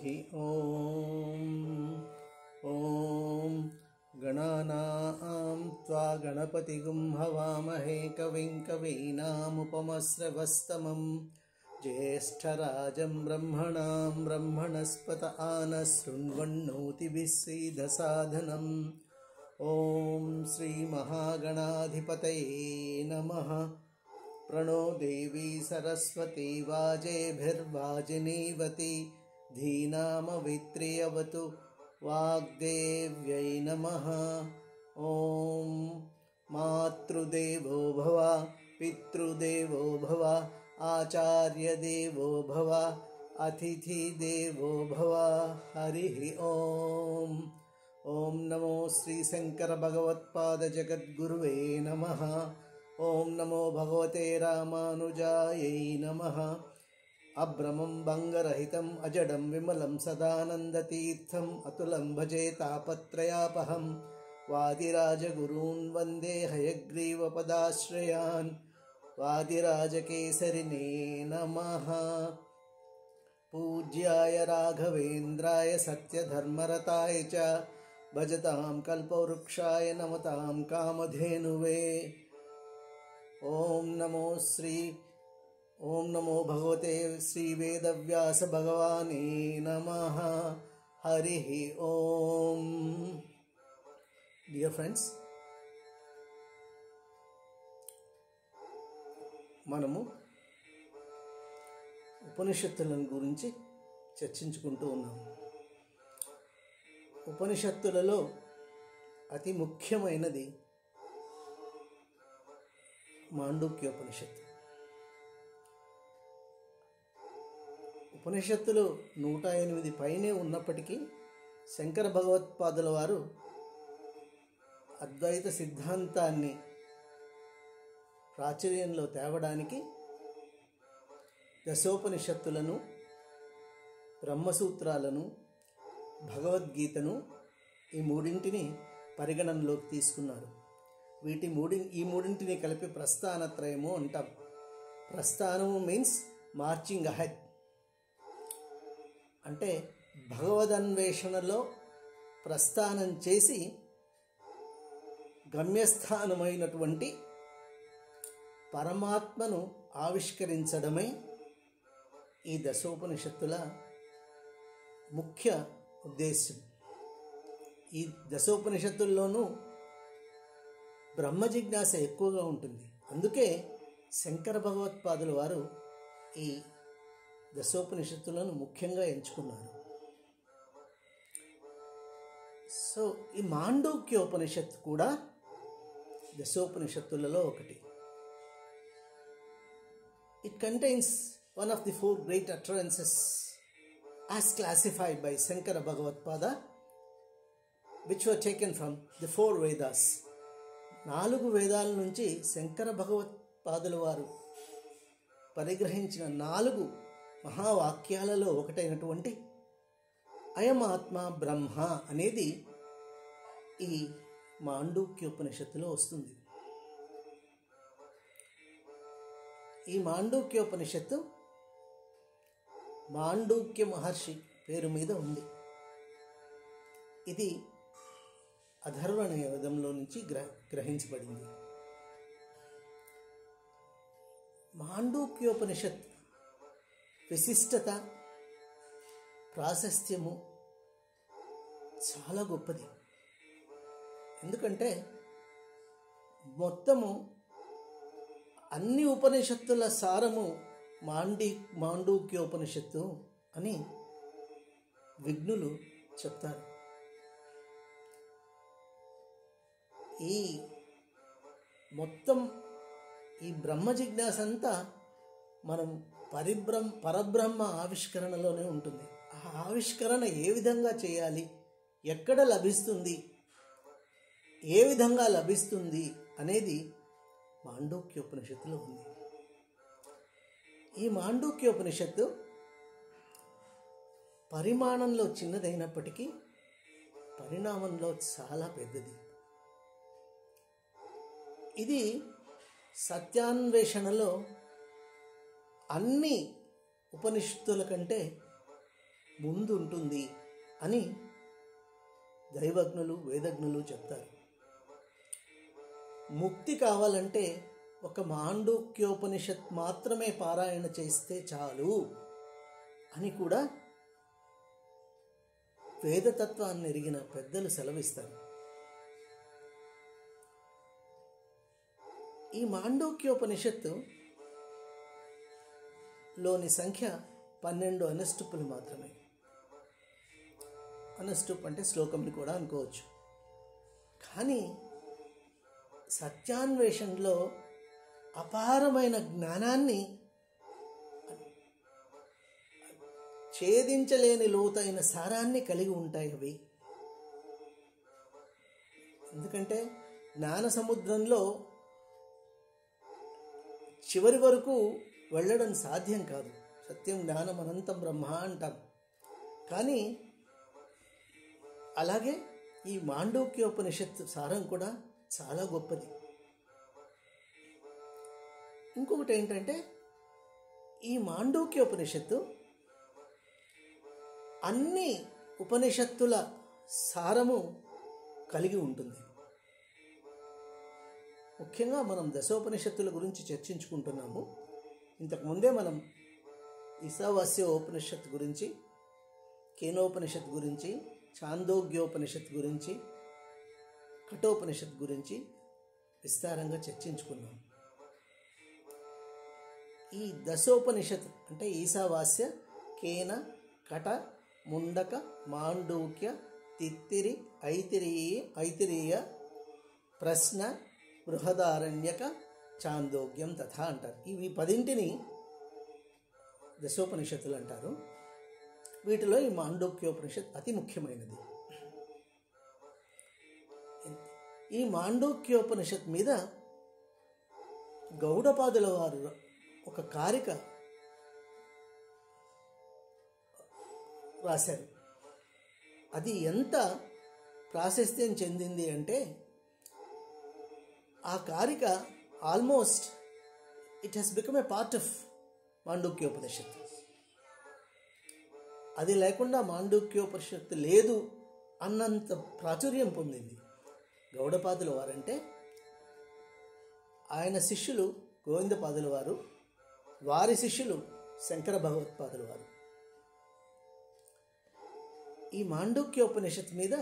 ఓం ఓం గణానాం త్వా గణపతిగుం హవామహే కవిం కవీనాముపమస్రవస్తమం జ్యేష్ఠరాజం బ్రహ్మణాం బ్రహ్మణస్పత ఆనశృణ్వన్నోతిభిస్సీదసాదనం. ఓం శ్రీ మహాగణాధిపతయే నమః. ప్రణో దేవీ సరస్వతి వాజేభిర్వాజినీవతి ధీనామవిత్రియవతు వాగ్దేవ్యై నమః. ఓం మాతృదేవో భవ పితృదేవో భవ ఆచార్యదేవో భవ అతిథిదేవో భవ. హరి ఓం. ఓం నమో శ్రీ శంకర భగవత్పాద జగద్గురువే నమః. ఓం నమో భగవతే రామానుజాయై నమః. అభ్రమం భంగరహితం అజడం విమలం సదానందతీర్థం అతులం భజే తాపత్రయాపహం. వాదిరాజగురూన్ వందే హయగ్రీవపదాశ్రయాన్. వాదిరాజకేసరినే నమః. పూజ్యాయ రాఘవేంద్రాయ సత్యధర్మరతాయ చ భజతాం కల్పవృక్షాయ నమతాం కామధేనువే. ఓం నమో భగవతే శ్రీ వేదవ్యాస భగవానే నమః. హరి ఓం. డియర్ ఫ్రెండ్స్, మనము ఉపనిషత్తులను గురించి చర్చించుకుంటూ ఉన్నాము. ఉపనిషత్తులలో అతి ముఖ్యమైనది మాండూక్యోపనిషత్తు. ఉపనిషత్తులు 108 పైనే ఉన్నప్పటికీ శంకర భగవత్పాదుల వారు అద్వైత సిద్ధాంతాన్ని ప్రాచుర్యంలో తేవడానికి దశోపనిషత్తులను, బ్రహ్మసూత్రాలను, భగవద్గీతను ఈ మూడింటిని పరిగణనలోకి తీసుకున్నారు. ఈ మూడింటిని కలిపి ప్రస్థానత్రయము అంటాం. ప్రస్థానము మీన్స్ మార్చింగ్ అహెడ్, అంటే భగవదన్వేషణలో ప్రస్థానం చేసి గమ్యస్థానమైనటువంటి పరమాత్మను ఆవిష్కరించడమే ఈ దశోపనిషత్తుల ముఖ్య ఉద్దేశ్యం. ఈ దశోపనిషత్తుల్లోనూ బ్రహ్మ జిజ్ఞాస ఎక్కువగా ఉంటుంది. అందుకే శంకర భగవత్పాదుల వారు ఈ దశోపనిషత్తులను ముఖ్యంగా ఎంచుకున్నారు. సో ఈ మాండూక్యోపనిషత్తు కూడా దశోపనిషత్తులలో ఒకటి. It contains one of the 4 great utterances as classified by Shankara Bhagavatpada, which were taken from the 4 Vedas. 4 వేదాల నుంచి శంకర భగవత్పాదుల వారు పరిగ్రహించిన 4 మహావాక్యాలలో ఒకటైనటువంటి అయమాత్మ బ్రహ్మ అనేది ఈ మాండూక్యోపనిషత్తులో వస్తుంది. ఈ మాండూక్యోపనిషత్తు మాండూక్య మహర్షి పేరు మీద ఉంది. ఇది అథర్వణ వేదంలో నుంచి గ్రహించబడింది. మాండూక్యోపనిషత్ విశిష్టత, ప్రాశస్త్యము చాలా గొప్పది. ఎందుకంటే మొత్తము అన్ని ఉపనిషత్తుల సారము మాండూక్యోపనిషత్తు అని విజ్ఞులు చెప్తారు. ఈ మొత్తం ఈ బ్రహ్మ జిజ్ఞాస అంతా మనం పరబ్రహ్మ ఆవిష్కరణలోనే ఉంటుంది. ఆ ఆవిష్కరణ ఏ విధంగా చేయాలి, ఎక్కడ లభిస్తుంది, ఏ విధంగా లభిస్తుంది అనేది మాండూక్యోపనిషత్తులో ఉంది. ఈ మాండూక్యోపనిషత్తు పరిమాణంలో చిన్నదైనప్పటికీ పరిణామంలో చాలా పెద్దది. ఇది సత్యాన్వేషణలో అన్ని ఉపనిషత్తుల కంటే ముందు ఉంటుంది అని దైవజ్ఞులు వేదజ్ఞులు చెప్తారు. ముక్తి కావాలంటే ఒక మాండూక్యోపనిషత్ మాత్రమే పారాయణ చేస్తే చాలు అని కూడా వేదతత్వాన్ని ఎరిగిన పెద్దలు సెలవిస్తారు. ఈ మాండూక్యోపనిషత్తు లోని సంఖ్య 12 అనుష్టుపులు మాత్రమే. అనుష్టుప్ అంటే శ్లోకంని కూడా అనుకోవచ్చు. కానీ సత్యాన్వేషణలో అపారమైన జ్ఞానాన్ని, ఛేదించలేని లోతైన సారాన్ని కలిగి ఉంటాయి అవి. ఎందుకంటే జ్ఞాన సముద్రంలో చివరి వరకు వెళ్ళడం సాధ్యం కాదు. సత్యం జ్ఞానం అనంతం బ్రహ్మ అంటాం. కానీ అలాగే ఈ మాండూక్యోపనిషత్తు సారం కూడా చాలా గొప్పది. ఇంకొకటి ఏంటంటే ఈ మాండూక్యోపనిషత్తు అన్ని ఉపనిషత్తుల సారము కలిగి ఉంటుంది. ముఖ్యంగా మనం దశోపనిషత్తుల గురించి చర్చించుకుంటున్నాము. ఇంతకుముందే మనం ఈశావాస్య ఉపనిషత్తు గురించి, కేనోపనిషత్ గురించి, ఛాందోగ్యోపనిషత్ గురించి, కఠోపనిషత్ గురించి విస్తారంగా చర్చించుకున్నాం. ఈ దశోపనిషత్ అంటే ఈశావాస్య, కేన, కట, ముండక, మాండూక్య, తిత్తిరి, ఐతిరీయ, ప్రశ్న, బృహదారణ్యక, చాందోగ్యం తథా అంటారు. ఇవి 10 దశోపనిషత్తులు అంటారు. వీటిలో ఈ మాండూక్యోపనిషత్ అతి ముఖ్యమైనది. ఈ మాండూక్యోపనిషత్ మీద గౌడపాదుల వారు ఒక కారిక రాశారు. అది ఎంత ప్రాశస్త్యం చెందింది అంటే ఆ కారిక almost it has become a part of Mandukyopanishad. అది లేకుండా మాండూక్యోపనిషత్తు లేదు అన్నంత ప్రాచుర్యం పొందింది. గౌడపాదుల వారంటే ఆయన శిష్యులు గోవిందపాదుల వారు, వారి శిష్యులు శంకర భగవత్పాదుల వారు. ఈ మాండూక్యోపనిషత్ మీద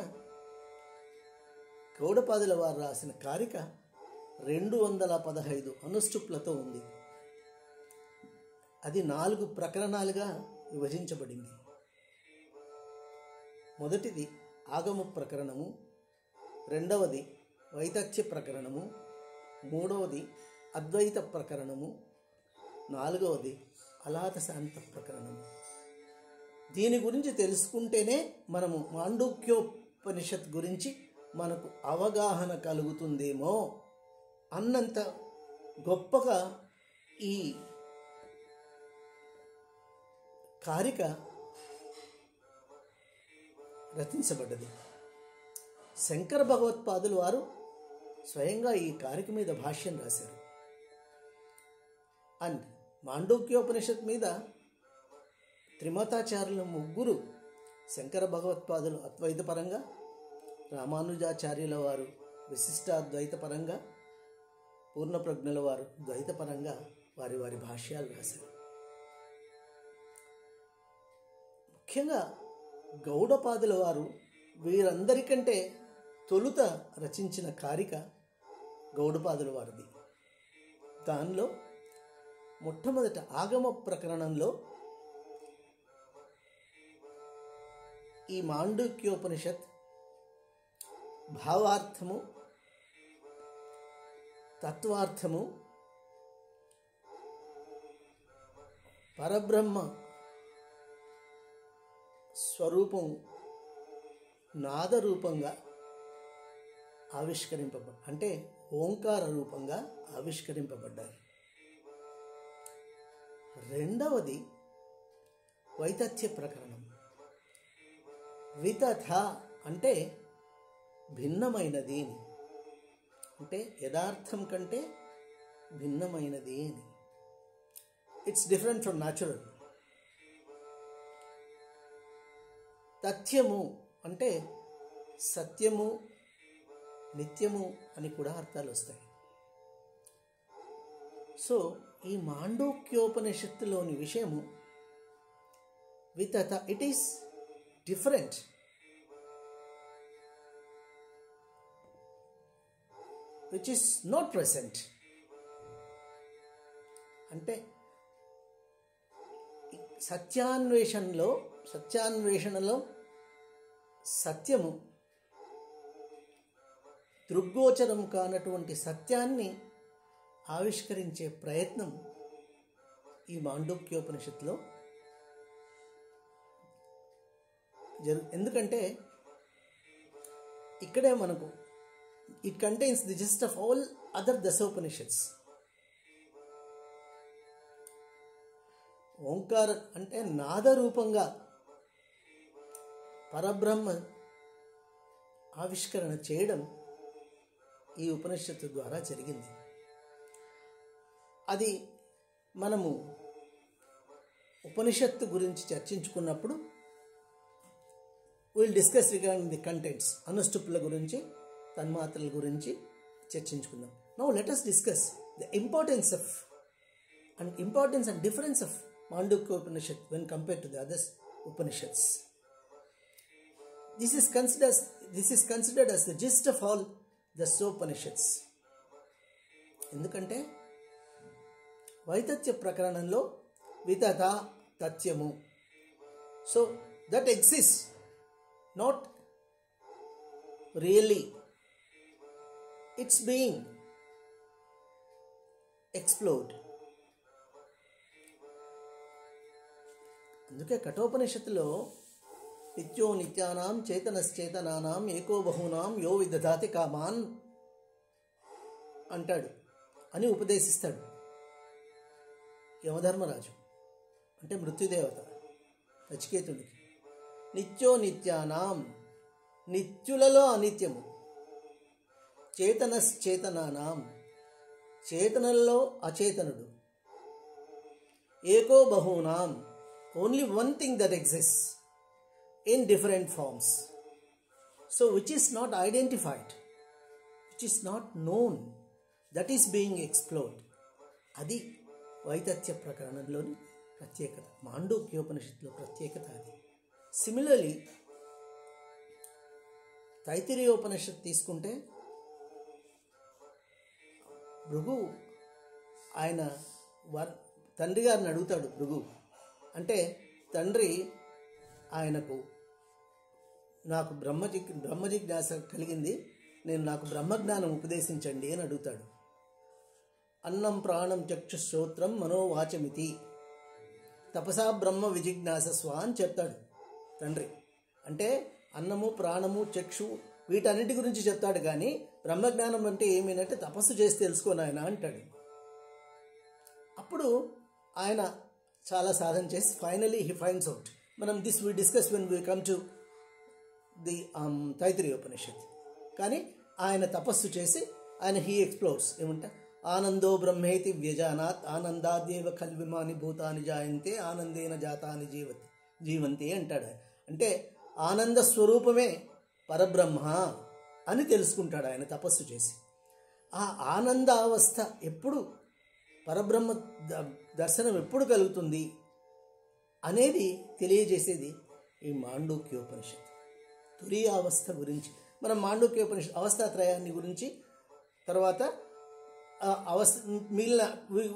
గౌడపాదుల వారు రాసిన కారిక 215 అనుష్టుప్లతో ఉంది. అది 4 ప్రకరణాలుగా విభజించబడింది. మొదటిది ఆగమ ప్రకరణము, రెండవది వైతథ్య ప్రకరణము, మూడవది అద్వైత ప్రకరణము, నాలుగవది అలాత శాంత ప్రకరణము. దీని గురించి తెలుసుకుంటేనే మనము మాండూక్యోపనిషత్ గురించి మనకు అవగాహన కలుగుతుందేమో అన్నంత గొప్పగా ఈ కారిక రచించబడ్డది. శంకర భగవత్పాదులు వారు స్వయంగా ఈ కారిక మీద భాష్యం రాశారు. అండ్ మాండూక్యోపనిషత్ మీద త్రిమతాచార్యుల ముగ్గురు, శంకర భగవత్పాదులు అద్వైత పరంగా, రామానుజాచార్యుల వారు విశిష్టాద్వైత పరంగా, పూర్ణప్రజ్ఞుల వారు ద్వైత పరంగా వారి వారి భాష్యాలు రాశారు. ముఖ్యంగా గౌడపాదుల వారు వీరందరికంటే తొలుత రచించిన కారిక గౌడపాదుల వారిది. దానిలో మొట్టమొదట ఆగమ ప్రకరణంలో ఈ మాండూక్యోపనిషత్ భావార్థము, తత్వార్థము, పరబ్రహ్మ స్వరూపం నాదరూపంగా అంటే ఓంకార రూపంగా ఆవిష్కరింపబడ్డాయి. రెండవది వైతథ్య ప్రకరణం. వితథ అంటే భిన్నమైనది అని, అంటే యథార్థం కంటే భిన్నమైనది అని. It's different from natural. తథ్యము అంటే సత్యము, నిత్యము అని కూడా అర్థాలు వస్తాయి. సో ఈ మాండూక్యోపనిషత్తులోని విషయము వితత it is different. Which is not present. అంటే సత్యాన్వేషణలో సత్యము, దృగ్గోచరం కానటువంటి సత్యాన్ని ఆవిష్కరించే ప్రయత్నం ఈ మాండూక్యోపనిషత్తులో ఎందుకంటే ఇక్కడే మనకు it contains the gist of all other దశోపనిషత్స్. ఓంకార అంటే నాదరూపంగా పరబ్రహ్మ ఆవిష్కరణ చేయడం ఈ ఉపనిషత్తు ద్వారా జరిగింది. అది మనము ఉపనిషత్తు గురించి చర్చించుకున్నప్పుడు will discuss regarding the contents. అనుష్టుప్పుల గురించి, తన్మాత్రల గురించి చర్చించుకుందాం. Now let us discuss the importance and difference of Mandukya Upanishad when compared to the other Upanishads. This is considered as the gist of all the Upanishads. ఎందుకంటే వైతథ్య ప్రకరణంలో వితత తథ్యము, so that exist, not really, it's being explored. అందుకే కఠోపనిషత్తులో నిత్యో నిత్యానాం చేతనశ్చేతనానాం ఏకో బహూనాం యో విదధాతి come on అంటాడు అని ఉపదేశిస్తాడు యమధర్మరాజు, అంటే మృత్యుదేవత నచికేతుడికి. నిత్యో నిత్యానాం, నిత్యులలో అనిత్యము, చేతనశ్చేతనానాం, చేతనల్లో అచేతనుడు, ఏకో బహూనాం, only one thing that exists in different forms, so which is not identified, which is not known, that is being explored. అది వైతథ్య ప్రకరణంలోని ప్రత్యేకత, మాండూక్యోపనిషత్తులో ప్రత్యేకత అది. సిమిలర్లీ తైత్తిరీయోపనిషత్తు తీసుకుంటే భృగు ఆయన తండ్రి గారిని అడుగుతాడు. భృగు అంటే తండ్రి ఆయనకు నాకు బ్రహ్మ జిజ్ఞాస కలిగింది, నాకు బ్రహ్మజ్ఞానం ఉపదేశించండి అని అడుగుతాడు. అన్నం ప్రాణం చక్షుశ్రోత్రం మనోవాచమితి తపసా బ్రహ్మ విజిజ్ఞాసస్వ అని చెప్తాడు తండ్రి. అంటే అన్నము, ప్రాణము, చక్షు వీటన్నిటి గురించి చెప్తాడు, కానీ బ్రహ్మజ్ఞానం అంటే ఏమేనంటే తపస్సు చేసి తెలుసుకోను ఆయన అంటాడు. అప్పుడు ఆయన చాలా సాధన చేసి ఫైనలీ హీ ఫైండ్స్ అవుట్. మనం we discuss when we come to the Taittiriyopanishad. కానీ ఆయన తపస్సు చేసి ఆయన హీ ఎక్స్ప్లోర్స్ ఏమంటే ఆనందో బ్రహ్మేతి వ్యజానాత్ ఆనందాద్యేవ ఖల్విమాని భూతాని జాయంతే ఆనందేన జాతాని జీవంతి అంటాడు. అంటే ఆనంద స్వరూపమే పరబ్రహ్మ అని తెలుసుకుంటాడు ఆయన తపస్సు చేసి. ఆ ఆనందావస్థ ఎప్పుడు, పరబ్రహ్మ దర్శనం ఎప్పుడు కలుగుతుంది అనేది తెలియజేసేది ఈ మాండూక్యోపనిషత్. తురీయావస్థ గురించి మనం మాండూక్యోపనిషత్ అవస్థాత్రయాన్ని గురించి తర్వాత మిగిలిన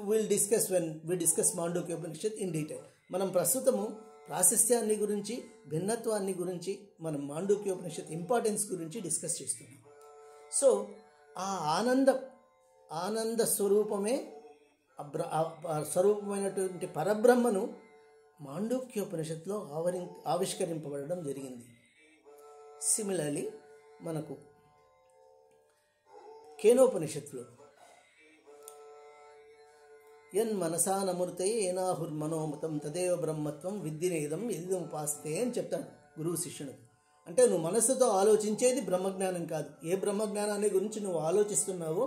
will discuss when we discuss Mandukyopanishad in detail. మనం ప్రస్తుతము ప్రాశస్త్యాన్ని గురించి, భిన్నత్వాన్ని గురించి, మనం మాండూక్యోపనిషత్ ఇంపార్టెన్స్ గురించి డిస్కస్ చేస్తున్నాం. సో ఆ ఆనంద స్వరూపమే స్వరూపమైనటువంటి పరబ్రహ్మను మాండూక్యోపనిషత్తులో ఆవిష్కరింపబడడం జరిగింది. సిమిలర్లీ మనకు కేనోపనిషత్తులో యన్ మనసా నమృతే ఏనాహుర్మనోమతం తదేవ బ్రహ్మత్వం విద్ధినేదం ఎదిదముపాస్తే అని చెప్తాడు గురువు శిష్యునికి. అంటే నువ్వు మనస్సుతో ఆలోచించేది బ్రహ్మజ్ఞానం కాదు. ఏ బ్రహ్మజ్ఞానాన్ని గురించి నువ్వు ఆలోచిస్తున్నావో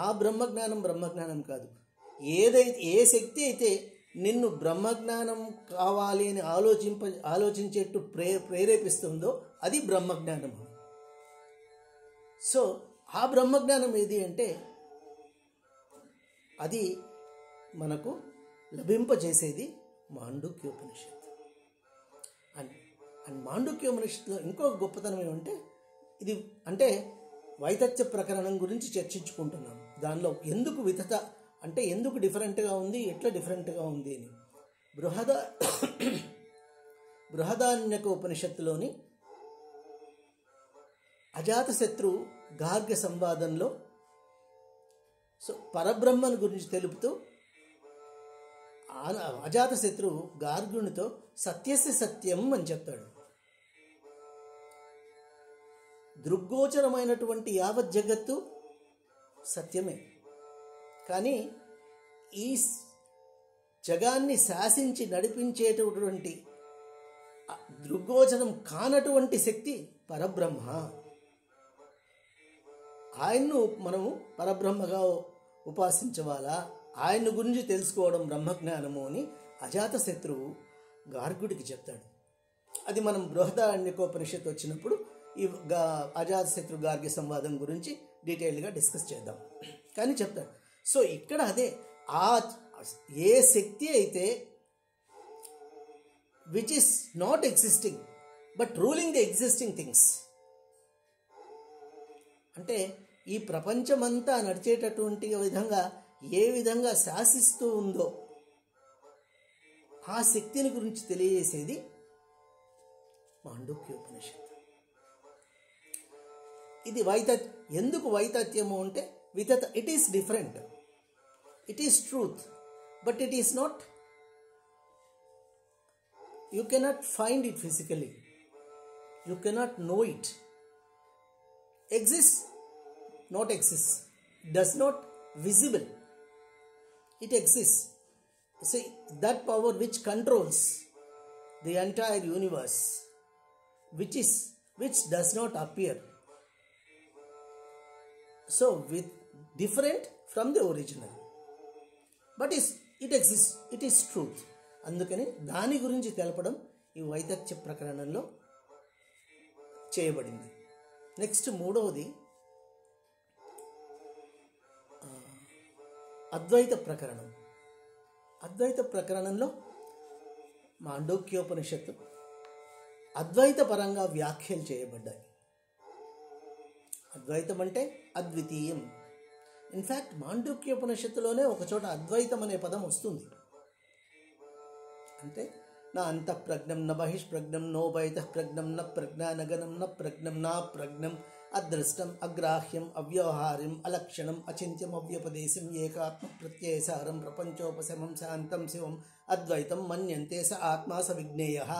ఆ బ్రహ్మజ్ఞానం కాదు. ఏ శక్తి అయితే నిన్ను బ్రహ్మజ్ఞానం కావాలి అని ఆలోచించేట్టు ప్రేరేపిస్తుందో అది బ్రహ్మజ్ఞానం. సో ఆ బ్రహ్మజ్ఞానం ఏది అంటే అది మనకు లభింపజేసేది మాండుక్యోపనిషత్తు. అండ్ మాండుక్యోపనిషత్తులో ఇంకో గొప్పతనం ఏమంటే ఇది అంటే వైతత్య ప్రకరణం గురించి చర్చించుకుంటున్నాం. దానిలో ఎందుకు వితత అంటే ఎందుకు డిఫరెంట్గా ఉంది, ఎట్లా డిఫరెంట్గా ఉంది అని బృహదారణ్యక ఉపనిషత్తులోని అజాతశత్రు గార్గ్య సంవాదంలో పరబ్రహ్మను గురించి తెలుపుతూ అజాతశత్రు గార్గ్యునితో సత్యస్య సత్యం అని చెప్తాడు. దృగ్గోచరమైనటువంటి యావత్ జగత్తు సత్యమే, కానీ ఈ జగాన్ని శాసించి నడిపించేటటువంటి దృగ్గోచరం కానటువంటి శక్తి పరబ్రహ్మ. ఆయన్ను మనము పరబ్రహ్మగా ఉపాసించవాలా, ఆయన గురించి తెలుసుకోవడం బ్రహ్మజ్ఞానము అని అజాతశత్రువు గార్గుడికి చెప్తాడు. అది మనం బృహదారణ్యకోపనిషత్తు వచ్చినప్పుడు ఈ అజాతశత్రు గార్గ్య సంవాదం గురించి డీటెయిల్గా డిస్కస్ చేద్దాం. కానీ చెప్తాడు. సో ఇక్కడ అదే ఏ శక్తి అయితే which is not existing but ruling the existing things, అంటే ఈ ప్రపంచమంతా నడిచేటటువంటి విధంగా ఏ విధంగా శాసిస్తూ ఉందో ఆ శక్తిని గురించి తెలియజేసేది మాండుక్యోపనిషత్తు. ఇది ఎందుకు వైతత్యము అంటే వితత, it is different, it is truth, but it is not, you cannot find it physically, you cannot know it. Exists, not exists, does not visible, it exists. See, that power which controls the entire universe, which does not appear, so with different from the original, but it exists, it is truth. అందుకని దాని గురించి తెలపడం ఈ వైతత్య ప్రకరణంలో చేయబడింది. Next మూడవది అద్వైత ప్రకరణం. అద్వైత ప్రకరణంలో మాండూక్యోపనిషత్తు అద్వైత పరంగా వ్యాఖ్యలు చేయబడ్డాయి. అద్వైతం అంటే అద్వితీయం. ఇన్ఫ్యాక్ట్ మాండూక్యోపనిషత్తులోనే ఒక చోట అద్వైతం అనే పదం వస్తుంది. అంటే నా అంతఃప్రజ్ఞం న బహిష్ప్రజ్ఞం నోబైతః ప్రజ్ఞం న ప్రజ్ఞానగనం న ప్రజ్ఞం నా ప్రజ్ఞం అదృష్టం అగ్రాహ్యం అవ్యవహార్యం అలక్షణం అచింత్యం అవ్యపదేశం ఏకాత్మ ప్రత్యయసారం ప్రపంచోపశమం శాంతం శివం అద్వైతం మన్యంతే స ఆత్మా స విజ్ఞేయః.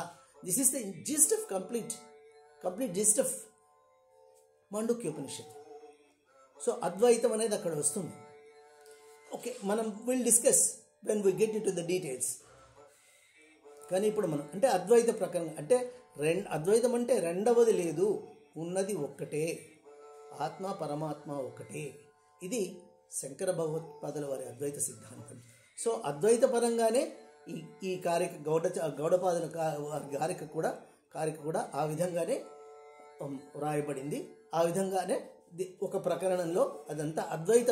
This is the gist of complete gist of Mandukyopanishad. So అద్వైతం అనేది అక్కడ వస్తుంది. ఓకే, మనం will discuss when we get into the details. కానీ ఇప్పుడు మనం అంటే అద్వైత ప్రకరణం అంటే అద్వైతం అంటే రెండవది లేదు, ఉన్నది ఒక్కటే, ఆత్మ పరమాత్మ ఒక్కటే. ఇది శంకర భగవత్పాదుల వారి అద్వైత సిద్ధాంతం. సో అద్వైత పరంగానే ఈ కారిక గౌడపాదుల కారిక కూడా ఆ విధంగానే వ్రాయబడింది. ఆ విధంగానే ఒక ప్రకరణంలో అదంతా అద్వైత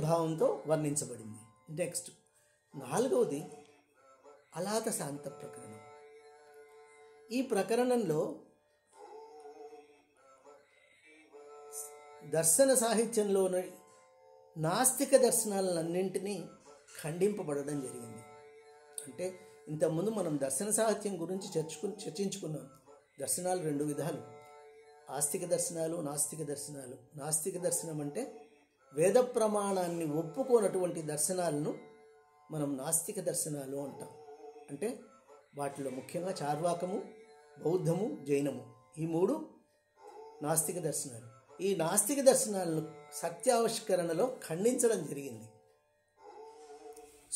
భావంతో వర్ణించబడింది. నెక్స్ట్ నాలుగవది అలాత శాంత ప్రకరణం. ఈ ప్రకరణంలో దర్శన సాహిత్యంలోని నాస్తిక దర్శనాలన్నింటినీ ఖండింపబడడం జరిగింది. అంటే ఇంతకుముందు మనం దర్శన సాహిత్యం గురించి చర్చించుకున్నాం. దర్శనాలు రెండు విధాలు, ఆస్తిక దర్శనాలు, నాస్తిక దర్శనాలు. నాస్తిక దర్శనం అంటే వేద ప్రమాణాన్ని ఒప్పుకోనటువంటి దర్శనాలను మనం నాస్తిక దర్శనాలు అంటాం. అంటే వాటిలో ముఖ్యంగా చార్వాకము, బౌద్ధము, జైనము, ఈ మూడు నాస్తిక దర్శనాలు. ఈ నాస్తిక దర్శనాలను సత్యావిష్కరణలో ఖండించడం జరిగింది.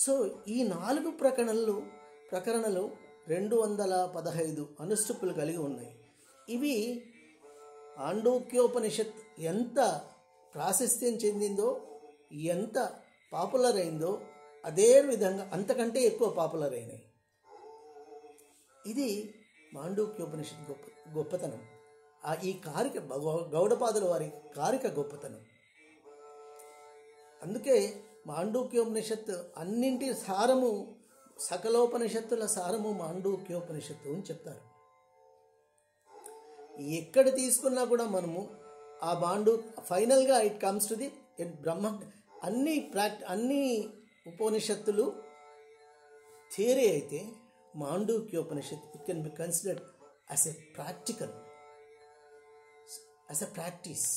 సో ఈ 4 ప్రకరణలు 215 అనుష్ఠుపులు కలిగి ఉన్నాయి. ఇవి మాండూక్యోపనిషత్ ఎంత ప్రాశస్త్యం చెందిందో, ఎంత పాపులర్ అయిందో అదే విధంగా అంతకంటే ఎక్కువ పాపులర్ అయినాయి. ఇది మాండూక్యోపనిషత్ గొప్పతనం. ఈ కారిక గౌడపాదుల వారి కారిక గొప్పతనం. అందుకే మాండూక్యోపనిషత్తు అన్నింటి సారము, సకలోపనిషత్తుల సారము మాండూక్యోపనిషత్తు అని చెప్తారు. ఎక్కడ తీసుకున్నా కూడా మనము ఆ ఫైనల్గా it comes to the Brahma. అన్ని ఉపనిషత్తులు థియరీ అయితే Mandukyopanishad it can be considered as a practical, as a practice.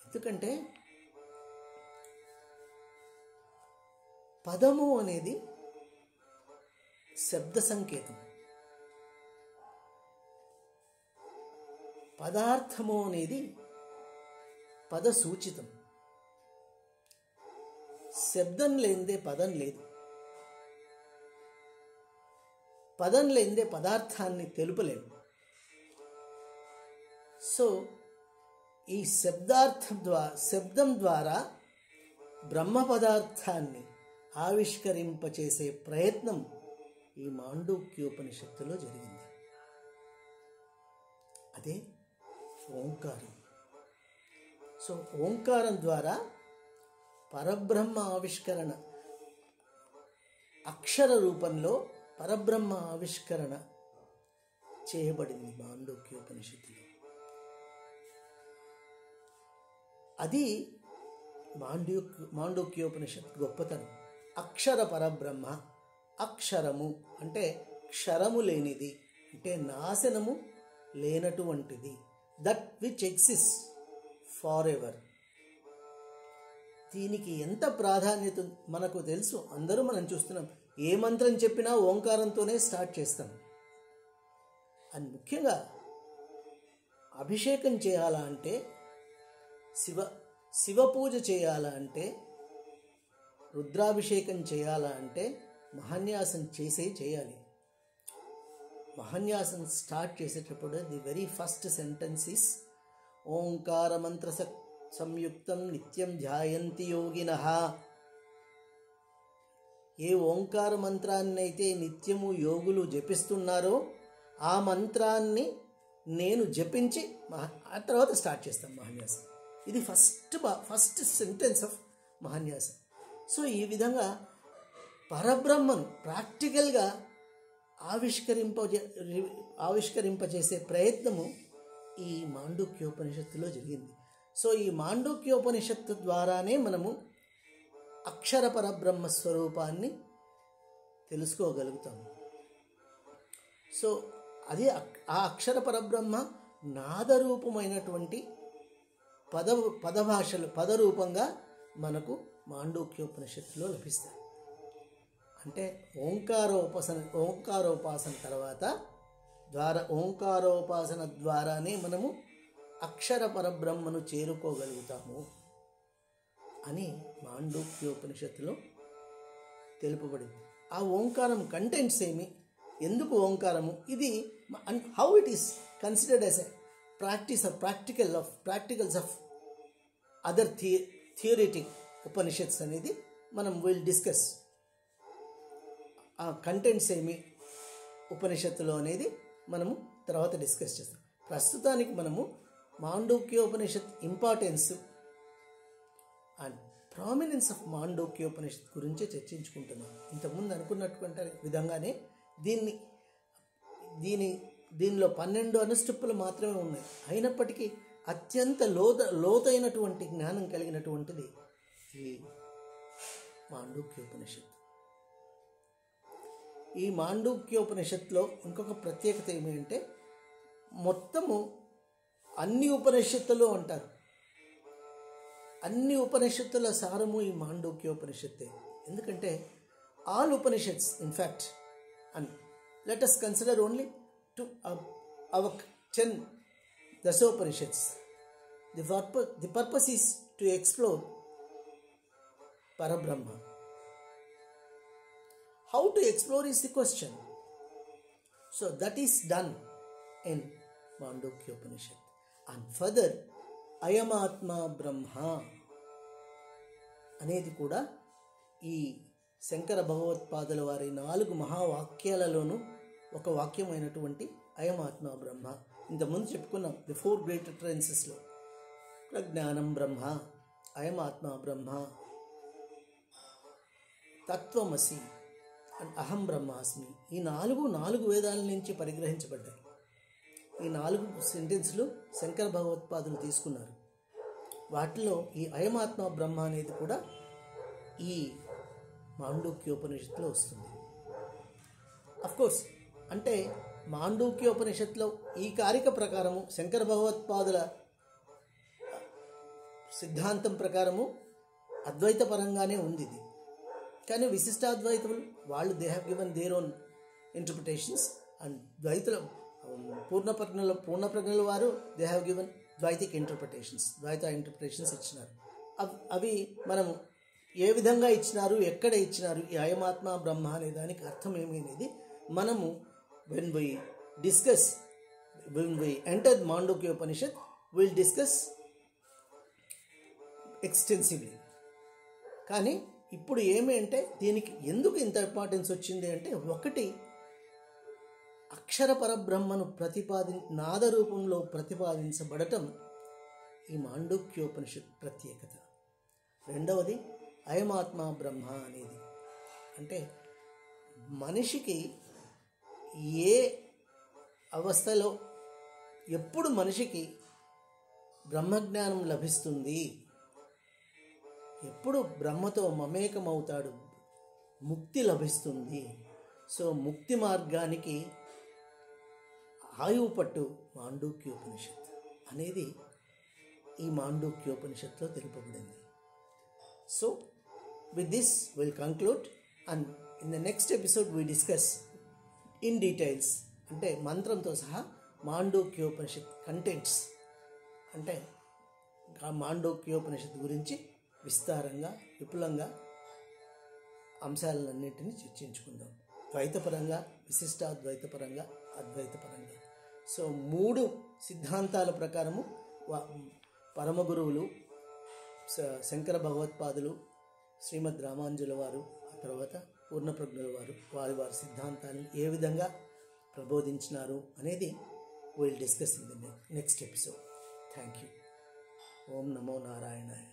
ఎందుకంటే పదము అనేది శబ్ద సంకేతం, పదార్థము అనేది పద సూచితం. శబ్దం లేనిదే పదం లేదు, పదం లేనిదే పదార్థాన్ని తెలుపలేము. సో ఈ శబ్దం ద్వారా బ్రహ్మ పదార్థాన్ని ఆవిష్కరింపచేసే ప్రయత్నం ఈ మాండూక్యోపనిషత్తులో జరిగింది. అదే ఓంకారం. సో ఓంకారం ద్వారా పరబ్రహ్మ ఆవిష్కరణ, అక్షర రూపంలో పరబ్రహ్మ ఆవిష్కరణ చేయబడింది మాండూక్యోపనిషత్తులో. అది మాండూక్యోపనిషత్ గొప్పతనం. అక్షర పరబ్రహ్మ, అక్షరము అంటే క్షరము లేనిది, అంటే నాశనము లేనటువంటిది, that which exist forever. దీనికి ఎంత ప్రాధాన్యత మనకు తెలుసు, అందరూ మనం చూస్తున్నాం. ఏ మంత్రం చెప్పినా ఓంకారంతోనే స్టార్ట్ చేస్తాం. అండ్ ముఖ్యంగా అభిషేకం చేయాలా అంటే, శివ పూజ చేయాలా అంటే, రుద్రాభిషేకం చేయాలా అంటే మహాన్యాసం చేయాలి. మహాన్యాసం స్టార్ట్ చేసేటప్పుడు the very first sentence is ఓంకార మంత్ర సంయుక్తం నిత్యం ధ్యాయంతి యోగినః. ఏ ఓంకార మంత్రాన్ని అయితే నిత్యము యోగులు జపిస్తున్నారో ఆ మంత్రాన్ని నేను జపించి ఆ తర్వాత స్టార్ట్ చేస్తాం మహాన్యాసం. ఇది ఫస్ట్ సెంటెన్స్ ఆఫ్ మహాన్యాసం. సో ఈ విధంగా పరబ్రహ్మను ప్రాక్టికల్గా ఆవిష్కరింపజేసే ప్రయత్నము ఈ మాండూక్యోపనిషత్తులో జరిగింది. సో ఈ మాండూక్యోపనిషత్తు ద్వారానే మనము అక్షర పరబ్రహ్మ స్వరూపాన్ని తెలుసుకోగలుగుతాము. సో అది ఆ అక్షర పరబ్రహ్మ నాదరూపమైనటువంటి పదరూపంగా మనకు మాండూక్యోపనిషత్తులో లభిస్తాయి. అంటే ఓంకారోపాసన తర్వాత ఓంకారోపాసన ద్వారానే మనము అక్షర పరబ్రహ్మను చేరుకోగలుగుతాము అని మాండూక్యోపనిషత్తులో తెలుపబడింది. ఆ ఓంకారం కంటెంట్స్ ఏమి, ఎందుకు ఓంకారము, ఇది how it is considered as a practicals of other theoretic Upanishads అనేది మనం విల్ డిస్కస్. ఆ కంటెంట్స్ ఏమి ఉపనిషత్తులో అనేది మనము తర్వాత డిస్కస్ చేస్తాం. ప్రస్తుతానికి మనము Mandukya Upanishad importance and prominence of Mandukya Upanishad గురించే చర్చించుకుంటున్నాం. ఇంతకుముందు అనుకున్నటువంటి విధంగానే దీనిలో 12 అనుష్ఠుప్పులు మాత్రమే ఉన్నాయి. అయినప్పటికీ అత్యంత లోతైనటువంటి జ్ఞానం కలిగినటువంటిది ఈ మాండూక్యోపనిషత్. ఈ మాండూక్యోపనిషత్తులో ఇంకొక ప్రత్యేకత ఏమిటంటే, మొత్తము అన్ని ఉపనిషత్తులు అంటారు, అన్ని ఉపనిషత్తుల సారము ఈ మాండూక్యోపనిషత్తే. ఎందుకంటే all Upanishads in fact, and let us consider only our 10 Dasopaniషత్స్. The purpose is to explore Parabrahma. How to explore is the question. So that is done in Mandukyopanishad. And further, Ayamatma Brahma అనేది కూడా ఈ శంకర భగవత్పాదుల వారి 4 మహావాక్యాలలోనూ ఒక వాక్యమైనటువంటి అయమాత్మ బ్రహ్మ. ఇంతకుముందు చెప్పుకున్నాం ది 4 గ్రేట్ ట్రెన్సెస్లో ప్రజ్ఞానం బ్రహ్మ, అయమాత్మ బ్రహ్మ, తత్వమసి అండ్ అహం బ్రహ్మాస్మి. ఈ 4 వేదాల నుంచి పరిగ్రహించబడ్డాయి. ఈ 4 సెంటెన్స్లు శంకర భగవత్పాదులు తీసుకున్నారు. వాటిలో ఈ అయమాత్మ బ్రహ్మ అనేది కూడా ఈ మాండూక్యోపనిషత్తులో వస్తుంది. అఫ్కోర్స్ అంటే మాండూక్యోపనిషత్తులో ఈ కారిక ప్రకారము శంకర భగవత్పాదుల సిద్ధాంతం ప్రకారము అద్వైత పరంగానే ఉంది ఇది. కానీ విశిష్టాద్వైతులు వాళ్ళు they have given their own interpretations and ద్వైతుల పూర్ణప్రజ్ఞుల వారు they have given Dvaitic interpretations, Dvaita interpretations ఇచ్చినారు. అవి మనము ఏ విధంగా ఇచ్చినారు, ఎక్కడ ఇచ్చినారు, ఈ అయమాత్మ బ్రహ్మ అనే దానికి అర్థం ఏమి అనేది మనము when we enter Mandukya Upanishad, we'll discuss extensively. కానీ ఇప్పుడు ఏమి అంటే దీనికి ఎందుకు ఇంత ఇంపార్టెన్స్ వచ్చింది అంటే, ఒకటి అక్షర పరబ్రహ్మను నాద రూపంలో ప్రతిపాదించబడటం ఈ మాండూక్యోపనిషత్ ప్రత్యేకత. రెండవది అయమాత్మ బ్రహ్మ అనేది అంటే మనిషికి ఏ అవస్థలో ఎప్పుడు మనిషికి బ్రహ్మజ్ఞానం లభిస్తుంది, ఎప్పుడు బ్రహ్మతో మమేకమవుతాడు, ముక్తి లభిస్తుంది. సో ముక్తి మార్గానికి ఆయువు పట్టు మాండూక్యోపనిషత్ అనేది ఈ మాండూక్యోపనిషత్తులో తెలుపబడింది. So with this we'll conclude, and in the next episode we discuss in details అంటే మంత్రంతో సహా మాండూక్యోపనిషత్ కంటెంట్స్ అంటే మాండూక్యోపనిషత్ గురించి విస్తారంగా విపులంగా అంశాలన్నింటినీ చర్చించుకుందాం. ద్వైతపరంగా, విశిష్టాద్వైతపరంగా, అద్వైతపరంగా. సో 3 సిద్ధాంతాల ప్రకారము పరమ గురువులు శంకర భగవత్పాదులు, శ్రీమద్ రామానుజుల వారు, ఆ తర్వాత పూర్ణప్రజ్ఞుల వారు వారి సిద్ధాంతాన్ని ఏ విధంగా ప్రబోధించినారు అనేది will discuss in the next episode. Thank you. ఓం నమో నారాయణాయ.